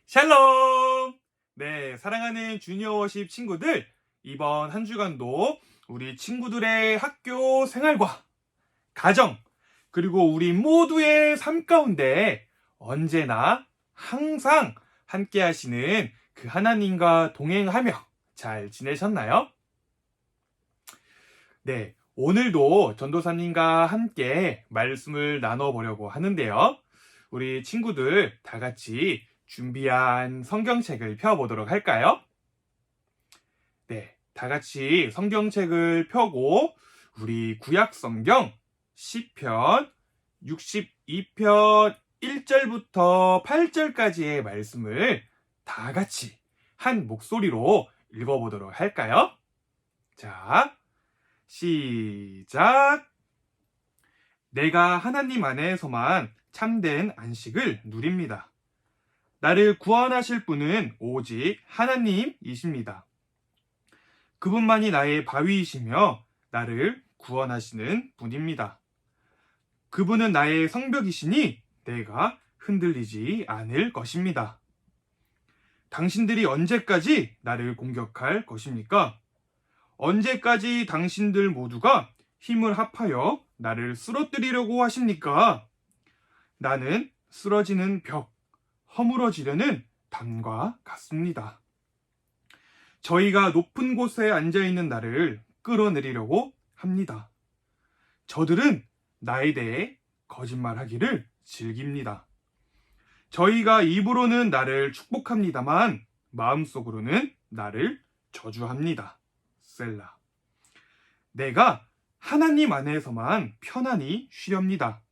샬롬! 네, 사랑하는 주니어 워십 친구들, 이번 한 주간도 우리 친구들의 학교 생활과 가정, 그리고 우리 모두의 삶 가운데 언제나 항상 함께 하시는 그 하나님과 동행하며 잘 지내셨나요? 네, 오늘도 전도사님과 함께 말씀을 나눠보려고 하는데요. 우리 친구들 다 같이 준비한 성경책을 펴보도록 할까요? 네, 다 같이 성경책을 펴고 우리 구약 성경 시편 62편 1절부터 8절까지의 말씀을 다 같이 한 목소리로 읽어보도록 할까요? 자, 시작! 내가 하나님 안에서만 참된 안식을 누립니다. 나를 구원하실 분은 오직 하나님이십니다. 그분만이 나의 바위이시며 나를 구원하시는 분입니다. 그분은 나의 성벽이시니 내가 흔들리지 않을 것입니다. 당신들이 언제까지 나를 공격할 것입니까? 언제까지 당신들 모두가 힘을 합하여 나를 쓰러뜨리려고 하십니까? 나는 쓰러지는 벽, 허물어지려는 담과 같습니다. 저희가 높은 곳에 앉아있는 나를 끌어내리려고 합니다. 저들은 나에 대해 거짓말하기를 즐깁니다. 저희가 입으로는 나를 축복합니다만 마음속으로는 나를 저주합니다. 셀라. 내가 하나님 안에서만 편안히 쉬렵니다.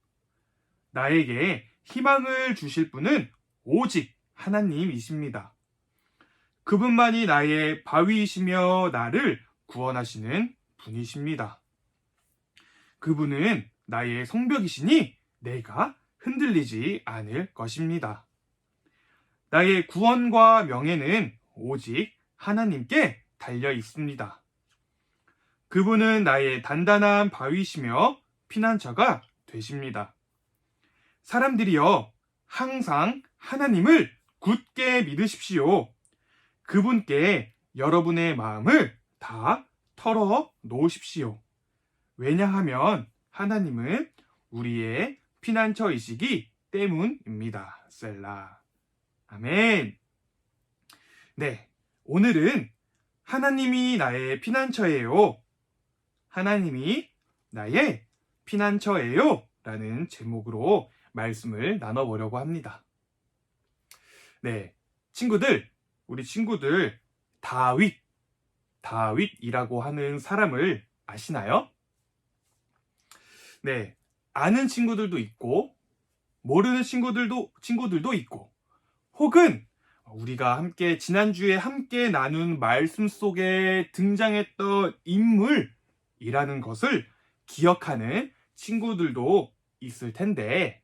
나에게 희망을 주실 분은 오직 하나님이십니다. 그분만이 나의 바위이시며 나를 구원하시는 분이십니다. 그분은 나의 성벽이시니 내가 흔들리지 않을 것입니다. 나의 구원과 명예는 오직 하나님께 달려 있습니다. 그분은 나의 단단한 바위시며 피난처가 되십니다. 사람들이여, 항상 하나님을 굳게 믿으십시오. 그분께 여러분의 마음을 다 털어 놓으십시오. 왜냐하면 하나님은 우리의 피난처이시기 때문입니다. 셀라. 아멘. 네, 오늘은 하나님이 나의 피난처예요. 하나님이 나의 피난처예요. 라는 제목으로 말씀을 나눠보려고 합니다. 네, 우리 친구들 다윗이라고 하는 사람을 아시나요? 네, 아는 친구들도 있고 모르는 친구들도 있고, 혹은 우리가 지난주에 함께 나눈 말씀 속에 등장했던 인물이라는 것을 기억하는 친구들도 있을 텐데,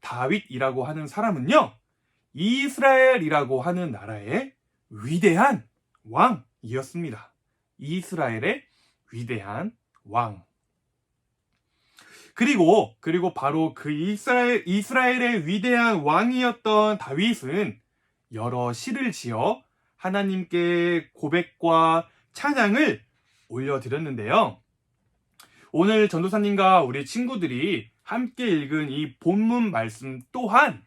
다윗이라고 하는 사람은요, 이스라엘이라고 하는 나라의 위대한 왕이었습니다. 이스라엘의 위대한 왕. 그리고 바로 그 이스라엘의 위대한 왕이었던 다윗은 여러 시를 지어 하나님께 고백과 찬양을 올려드렸는데요. 오늘 전도사님과 우리 친구들이 함께 읽은 이 본문 말씀 또한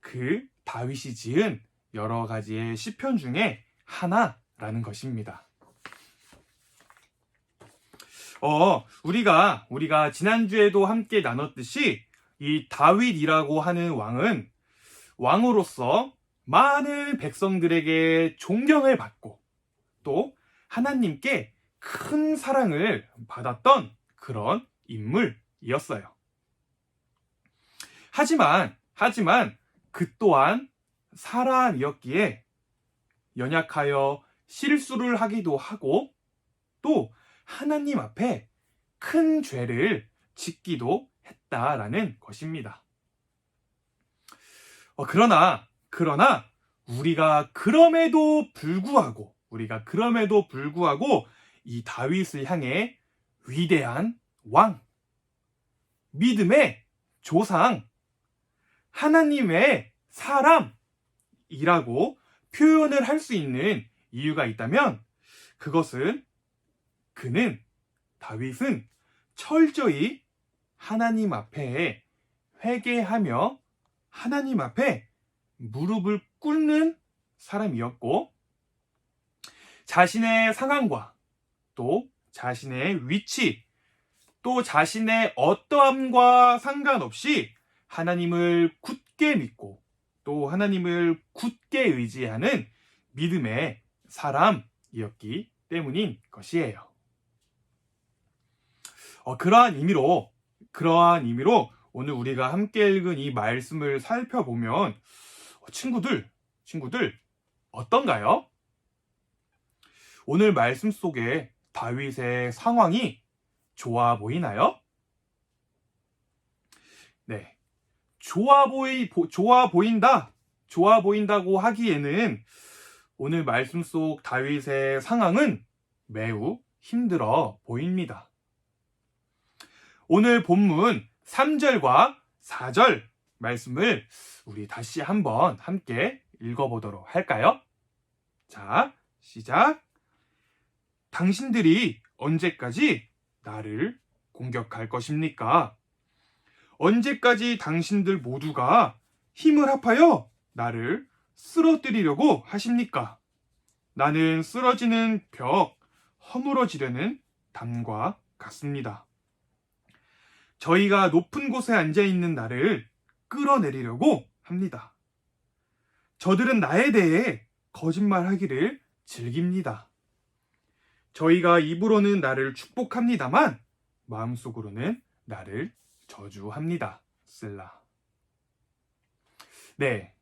그 다윗이 지은 여러 가지의 시편 중에 하나라는 것입니다. 우리가 지난주에도 함께 나눴듯이 이 다윗이라고 하는 왕은 왕으로서 많은 백성들에게 존경을 받고 또 하나님께 큰 사랑을 받았던 그런 인물이었어요. 하지만 그 또한 사람이었기에 연약하여 실수를 하기도 하고 또 하나님 앞에 큰 죄를 짓기도 했다라는 것입니다. 그러나 우리가 그럼에도 불구하고 이 다윗을 향해 위대한 왕, 믿음의 조상, 하나님의 사람이라고 표현을 할 수 있는 이유가 있다면 그것은 다윗은 철저히 하나님 앞에 회개하며 하나님 앞에 무릎을 꿇는 사람이었고 자신의 상황과 또 자신의 위치 또 자신의 어떠함과 상관없이 하나님을 굳게 믿고 또 하나님을 굳게 의지하는 믿음의 사람이었기 때문인 것이에요. 그러한 의미로 오늘 우리가 함께 읽은 이 말씀을 살펴보면 친구들 어떤가요? 오늘 말씀 속에 다윗의 상황이 좋아 보이나요? 네. 좋아 보인다고 하기에는 오늘 말씀 속 다윗의 상황은 매우 힘들어 보입니다. 오늘 본문 3절과 4절 말씀을 우리 다시 한번 함께 읽어보도록 할까요? 자, 시작. 당신들이 언제까지 나를 공격할 것입니까? 언제까지 당신들 모두가 힘을 합하여 나를 쓰러뜨리려고 하십니까? 나는 쓰러지는 벽, 허물어지려는 담과 같습니다. 저희가 높은 곳에 앉아있는 나를 끌어내리려고 합니다. 저들은 나에 대해 거짓말하기를 즐깁니다. 저희가 입으로는 나를 축복합니다만 마음속으로는 나를 저주합니다. 쓸라. 네,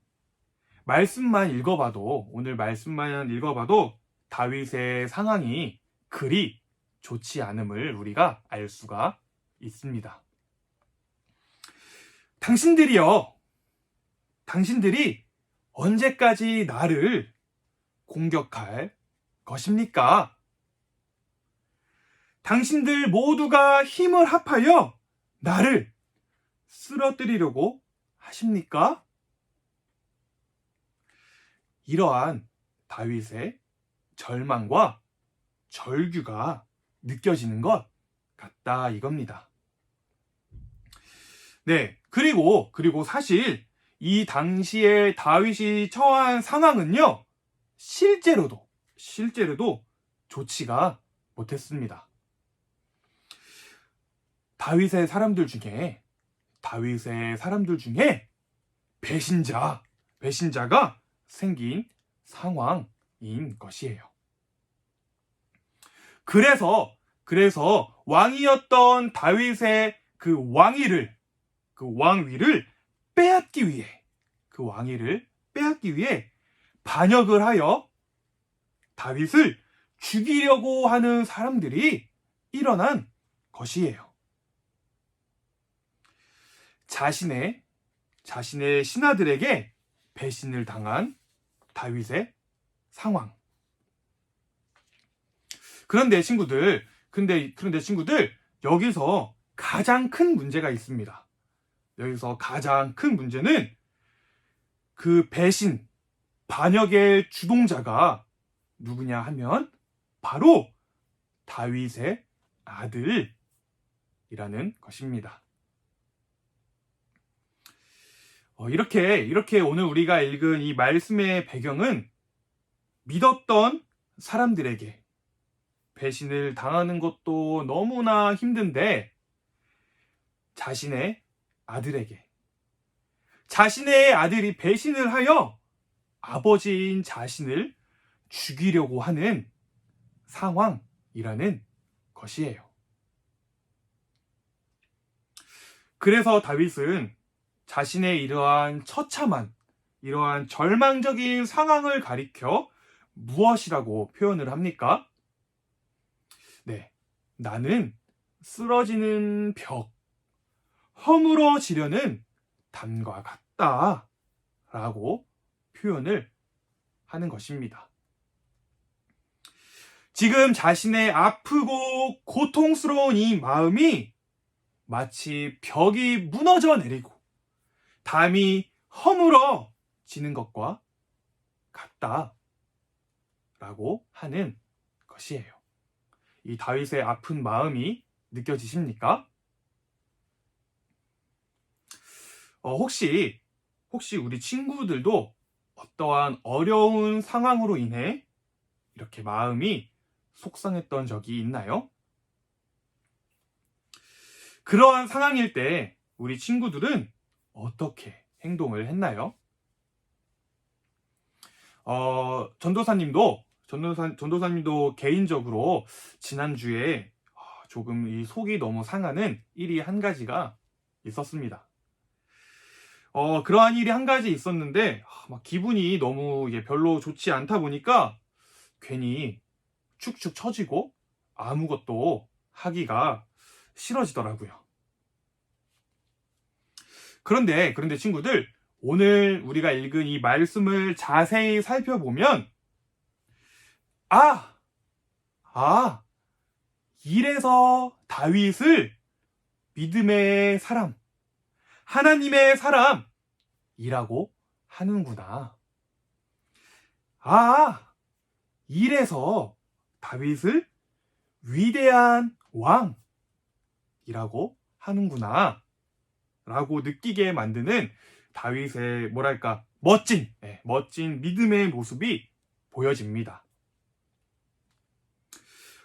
오늘 말씀만 읽어봐도 다윗의 상황이 그리 좋지 않음을 우리가 알 수가 있습니다. 당신들이 언제까지 나를 공격할 것입니까? 당신들 모두가 힘을 합하여 나를 쓰러뜨리려고 하십니까? 이러한 다윗의 절망과 절규가 느껴지는 것 같다 이겁니다. 네, 그리고 사실 이 당시에 다윗이 처한 상황은요, 실제로도 좋지가 못했습니다. 다윗의 사람들 중에 배신자가 생긴 상황인 것이에요. 그래서 왕이었던 다윗의 그 왕위를 빼앗기 위해 반역을 하여 다윗을 죽이려고 하는 사람들이 일어난 것이에요. 자신의 신하들에게 배신을 당한 다윗의 상황. 그런데 친구들, 여기서 가장 큰 문제가 있습니다. 여기서 가장 큰 문제는 그 반역의 주동자가 누구냐 하면 바로 다윗의 아들이라는 것입니다. 이렇게 오늘 우리가 읽은 이 말씀의 배경은 믿었던 사람들에게 배신을 당하는 것도 너무나 힘든데 자신의 아들이 배신을 하여 아버지인 자신을 죽이려고 하는 상황이라는 것이에요. 그래서 다윗은 자신의 이러한 처참한, 이러한 절망적인 상황을 가리켜 무엇이라고 표현을 합니까? 네, 나는 쓰러지는 벽, 허물어지려는 담과 같다 라고 표현을 하는 것입니다. 지금 자신의 아프고 고통스러운 이 마음이 마치 벽이 무너져 내리고 담이 허물어지는 것과 같다 라고 하는 것이에요. 이 다윗의 아픈 마음이 느껴지십니까? 혹시 우리 친구들도 어떠한 어려운 상황으로 인해 이렇게 마음이 속상했던 적이 있나요? 그러한 상황일 때 우리 친구들은 어떻게 행동을 했나요? 전도사님도 개인적으로 지난주에 조금 이 속이 너무 상하는 일이 한 가지가 있었습니다. 그러한 일이 한 가지 있었는데 막 기분이 너무 별로 좋지 않다 보니까 괜히 축축 처지고 아무것도 하기가 싫어지더라고요. 그런데 친구들, 오늘 우리가 읽은 이 말씀을 자세히 살펴보면 이래서 다윗을 믿음의 사람, 하나님의 사람이라고 하는구나. 이래서 다윗을 위대한 왕이라고 하는구나 라고 느끼게 만드는 다윗의 멋진 믿음의 모습이 보여집니다.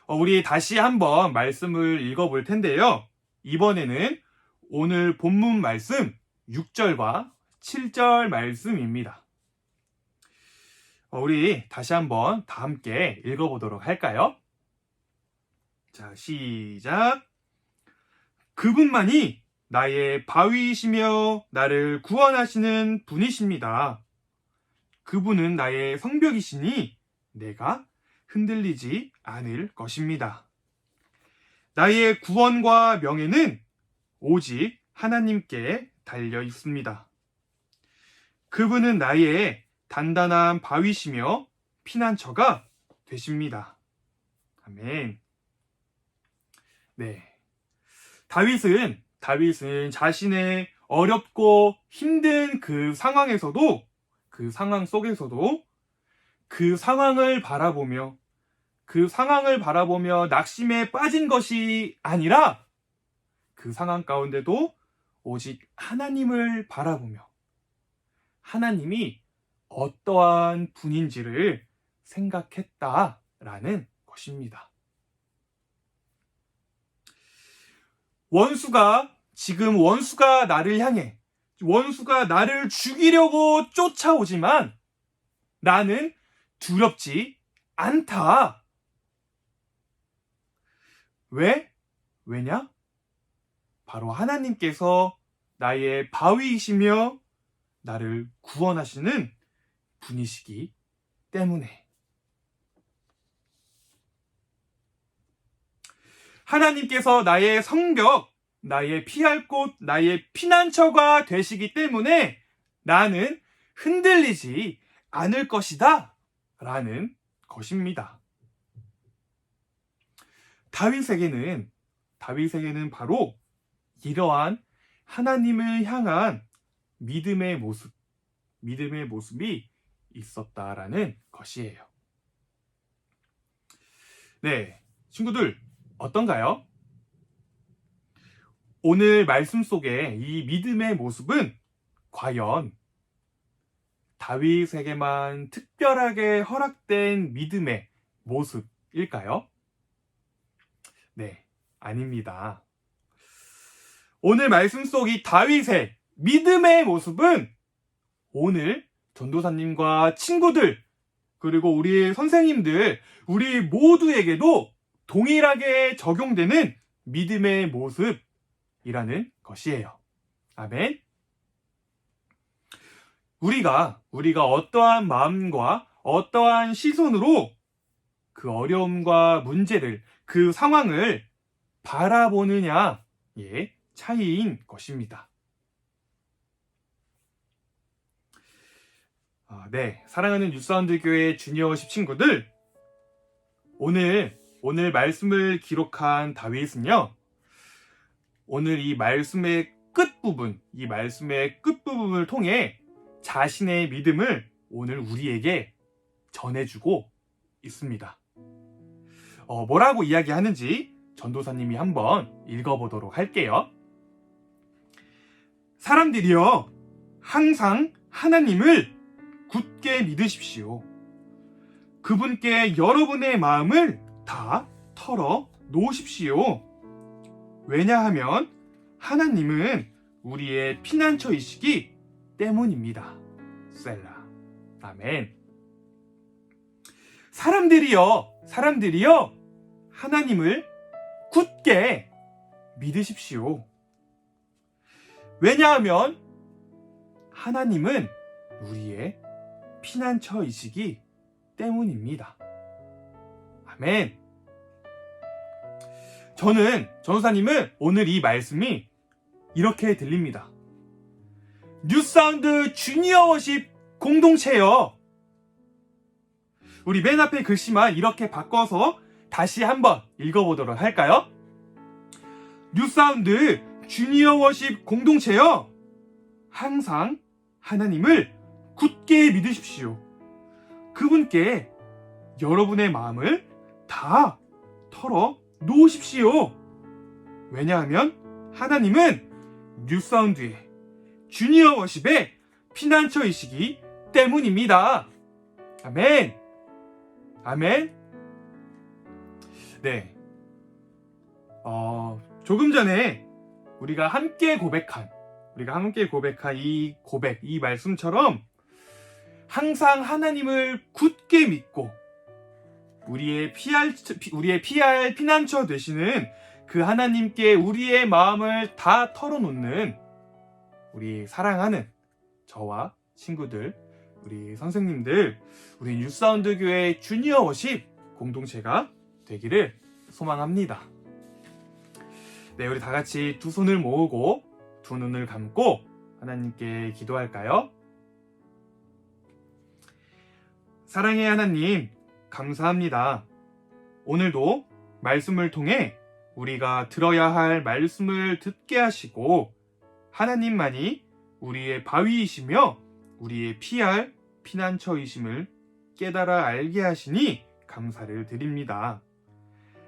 우리 다시 한번 말씀을 읽어볼 텐데요. 이번에는 오늘 본문 말씀 6절과 7절 말씀입니다. 우리 다시 한번 다 함께 읽어보도록 할까요? 자, 시작. 그분만이 나의 바위이시며 나를 구원하시는 분이십니다. 그분은 나의 성벽이시니 내가 흔들리지 않을 것입니다. 나의 구원과 명예는 오직 하나님께 달려 있습니다. 그분은 나의 단단한 바위시며 피난처가 되십니다. 아멘. 네. 다윗은 자신의 어렵고 힘든 그 상황 속에서도 그 상황을 바라보며 낙심에 빠진 것이 아니라 그 상황 가운데도 오직 하나님을 바라보며 하나님이 어떠한 분인지를 생각했다라는 것입니다. 원수가 나를 죽이려고 쫓아오지만 나는 두렵지 않다. 왜냐? 바로 하나님께서 나의 바위이시며 나를 구원하시는 분이시기 때문에. 하나님께서 나의 성벽, 나의 피할 곳, 나의 피난처가 되시기 때문에 나는 흔들리지 않을 것이다 라는 것입니다. 다윗에게는 바로 이러한 하나님을 향한 믿음의 모습이 있었다라는 것이에요. 네, 친구들 어떤가요? 오늘 말씀 속에 이 믿음의 모습은 과연 다윗에게만 특별하게 허락된 믿음의 모습일까요? 네, 아닙니다. 오늘 말씀 속 이 다윗의 믿음의 모습은 오늘 전도사님과 친구들, 그리고 우리 선생님들, 우리 모두에게도 동일하게 적용되는 믿음의 모습이라는 것이에요. 아멘. 우리가 어떠한 마음과 어떠한 시선으로 그 어려움과 문제를, 그 상황을 바라보느냐의 차이인 것입니다. 네, 사랑하는 뉴사운드 교회 주니어십 친구들, 오늘 말씀을 기록한 다윗은요, 오늘 이 말씀의 끝 끝부분, 이 말씀의 끝부분을 통해 자신의 믿음을 오늘 우리에게 전해주고 있습니다. 뭐라고 이야기하는지 전도사님이 한번 읽어보도록 할게요. 사람들이여, 항상 하나님을 굳게 믿으십시오. 그분께 여러분의 마음을 다 털어 놓으십시오. 왜냐하면 하나님은 우리의 피난처이시기 때문입니다. 셀라. 아멘. 사람들이여, 하나님을 굳게 믿으십시오. 왜냐하면 하나님은 우리의 피난처이시기 때문입니다. 아멘. 전도사님은 오늘 이 말씀이 이렇게 들립니다. 뉴사운드 주니어 워십 공동체요. 우리 맨 앞에 글씨만 이렇게 바꿔서 다시 한번 읽어보도록 할까요? 뉴사운드 주니어 워십 공동체요. 항상 하나님을 굳게 믿으십시오. 그분께 여러분의 마음을 다 털어 놓으십시오. 왜냐하면 하나님은 뉴사운드의 주니어 워십의 피난처이시기 때문입니다. 아멘. 아멘. 네. 조금 전에 우리가 함께 고백한 이 말씀처럼 항상 하나님을 굳게 믿고 우리의 피할 피난처 되시는 그 하나님께 우리의 마음을 다 털어놓는 우리 사랑하는 저와 친구들, 우리 선생님들, 우리 뉴사운드 교회 주니어 워십 공동체가 되기를 소망합니다. 네, 우리 다 같이 두 손을 모으고 두 눈을 감고 하나님께 기도할까요? 사랑의 하나님, 감사합니다. 오늘도 말씀을 통해 우리가 들어야 할 말씀을 듣게 하시고 하나님만이 우리의 바위이시며 우리의 피할 피난처이심을 깨달아 알게 하시니 감사를 드립니다.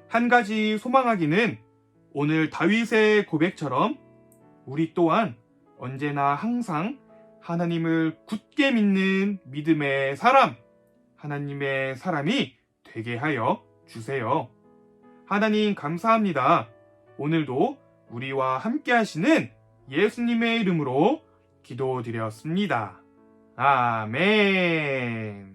한 가지 소망하기는 오늘 다윗의 고백처럼 우리 또한 언제나 항상 하나님을 굳게 믿는 믿음의 사람, 하나님의 사람이 되게 하여 주세요. 하나님 감사합니다. 오늘도 우리와 함께 하시는 예수님의 이름으로 기도드렸습니다. 아멘.